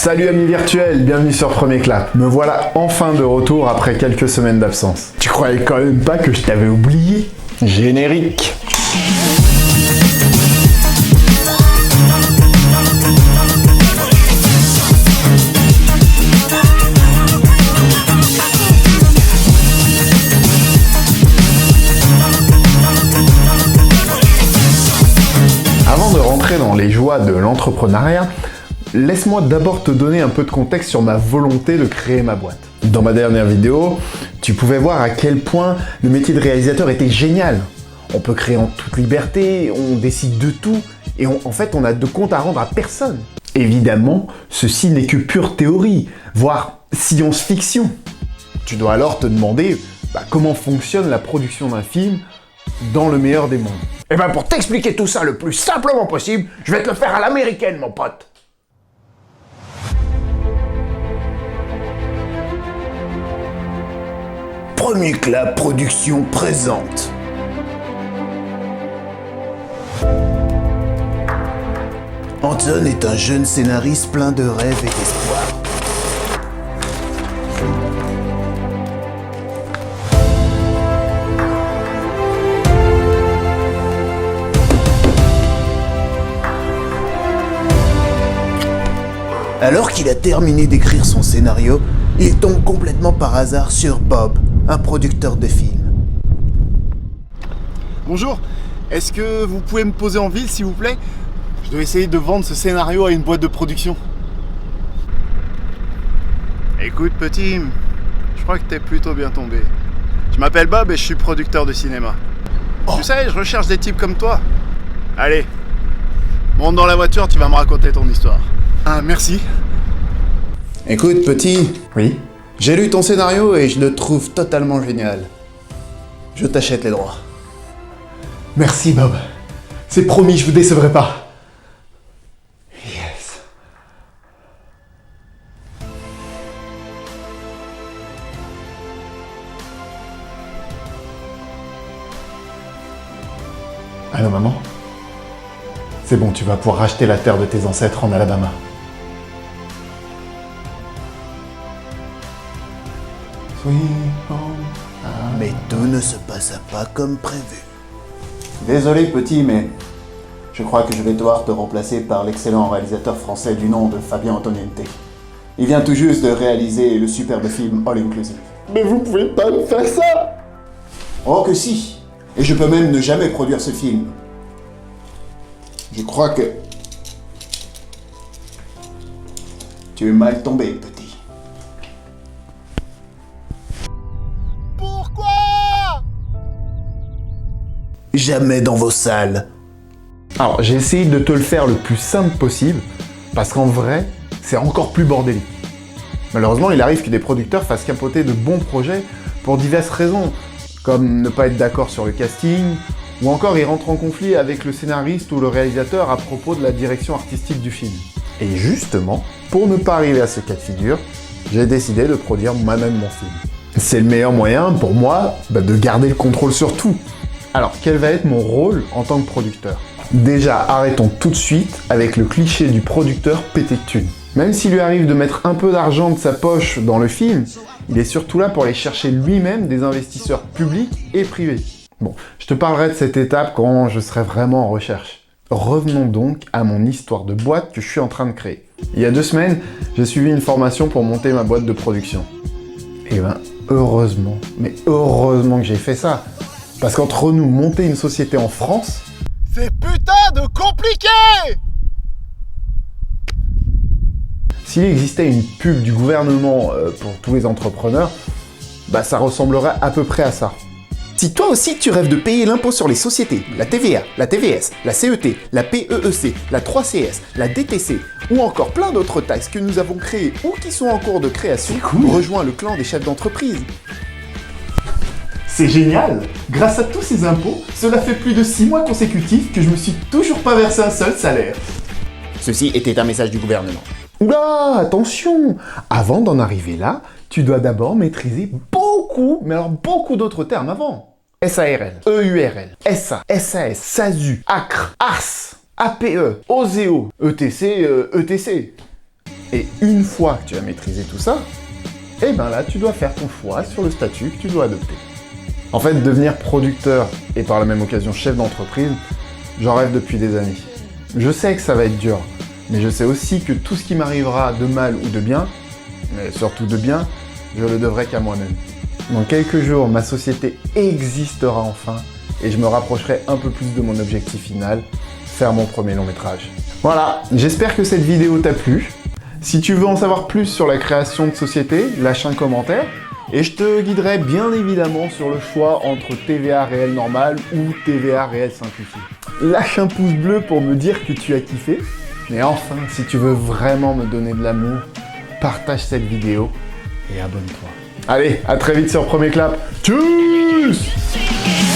Salut amis virtuels, bienvenue sur Premier Clap. Me voilà enfin de retour après quelques semaines d'absence. Tu croyais quand même pas que je t'avais oublié? Générique. Avant de rentrer dans les joies de l'entrepreneuriat, laisse-moi d'abord te donner un peu de contexte sur ma volonté de créer ma boîte. Dans ma dernière vidéo, tu pouvais voir à quel point le métier de réalisateur était génial. On peut créer en toute liberté, on décide de tout, et en fait on a de compte à rendre à personne. Évidemment, ceci n'est que pure théorie, voire science-fiction. Tu dois alors te demander comment fonctionne la production d'un film dans le meilleur des mondes. Et pour t'expliquer tout ça le plus simplement possible, je vais te le faire à l'américaine, mon pote. Premier Clap Production présente. Anton est un jeune scénariste plein de rêves et d'espoir. Alors qu'il a terminé d'écrire son scénario, il tombe complètement par hasard sur Bob, un producteur de films. Bonjour, est-ce que vous pouvez me poser en ville s'il vous plaît? Je dois essayer de vendre ce scénario à une boîte de production. Écoute petit, je crois que t'es plutôt bien tombé. Je m'appelle Bob et je suis producteur de cinéma. Tu sais, je recherche des types comme toi. Allez, monte dans la voiture, tu vas me raconter ton histoire. Ah, merci. Écoute petit, Oui? j'ai lu ton scénario et je le trouve totalement génial. Je t'achète les droits. Merci Bob. C'est promis, je vous décevrai pas. Yes. Allô maman? C'est bon, tu vas pouvoir racheter la terre de tes ancêtres en Alabama. Sweet home. Mais tout ne se passa pas comme prévu. Désolé petit, mais je crois que je vais devoir te remplacer par l'excellent réalisateur français du nom de Fabien Antoniente. Il vient tout juste de réaliser le superbe film All Inclusive. Mais vous pouvez pas me faire ça! Oh que si! Et je peux même ne jamais produire ce film. Je crois que... tu es mal tombé, petit. Jamais dans vos salles. Alors, j'ai essayé de te le faire le plus simple possible, parce qu'en vrai, c'est encore plus bordélique. Malheureusement, il arrive que des producteurs fassent capoter de bons projets pour diverses raisons, comme ne pas être d'accord sur le casting, ou encore ils rentrent en conflit avec le scénariste ou le réalisateur à propos de la direction artistique du film. Et justement, pour ne pas arriver à ce cas de figure, j'ai décidé de produire moi-même mon film. C'est le meilleur moyen pour moi de garder le contrôle sur tout. Alors, quel va être mon rôle en tant que producteur? Déjà, arrêtons tout de suite avec le cliché du producteur pété de thunes. Même s'il lui arrive de mettre un peu d'argent de sa poche dans le film, il est surtout là pour aller chercher lui-même des investisseurs publics et privés. Bon, je te parlerai de cette étape quand je serai vraiment en recherche. Revenons donc à mon histoire de boîte que je suis en train de créer. Il y a 2 semaines, j'ai suivi une formation pour monter ma boîte de production. Et heureusement, mais heureusement que j'ai fait ça. Parce qu'entre nous, monter une société en France, C'est putain de compliqué! s'il existait une pub du gouvernement pour tous les entrepreneurs, ça ressemblerait à peu près à ça. Si toi aussi tu rêves de payer l'impôt sur les sociétés, la TVA, la TVS, la CET, la PEEC, la 3CS, la DTC, ou encore plein d'autres taxes que nous avons créées ou qui sont en cours de création, rejoins le clan des chefs d'entreprise. C'est génial! Grâce à tous ces impôts, cela fait plus de 6 mois consécutifs que je me suis toujours pas versé un seul salaire. Ceci était un message du gouvernement. Oula, attention! Avant d'en arriver là, tu dois d'abord maîtriser beaucoup, mais alors beaucoup d'autres termes avant. SARL, EURL, SA, SAS, SASU, ACRE, ARS, APE, OSEO, ETC, ETC. Et une fois que tu as maîtrisé tout ça, et ben là, tu dois faire ton choix sur le statut que tu dois adopter. En fait, devenir producteur et par la même occasion chef d'entreprise, j'en rêve depuis des années. Je sais que ça va être dur, mais je sais aussi que tout ce qui m'arrivera de mal ou de bien, mais surtout de bien, je le devrai qu'à moi-même. Dans quelques jours, ma société existera enfin et je me rapprocherai un peu plus de mon objectif final, faire mon premier long métrage. Voilà, j'espère que cette vidéo t'a plu. Si tu veux en savoir plus sur la création de société, lâche un commentaire et je te guiderai bien évidemment sur le choix entre TVA réel normal ou TVA réel simplifié. Lâche un pouce bleu pour me dire que tu as kiffé. Mais enfin, si tu veux vraiment me donner de l'amour, partage cette vidéo et abonne-toi. Allez, à très vite sur Premier Clap. Tchuss!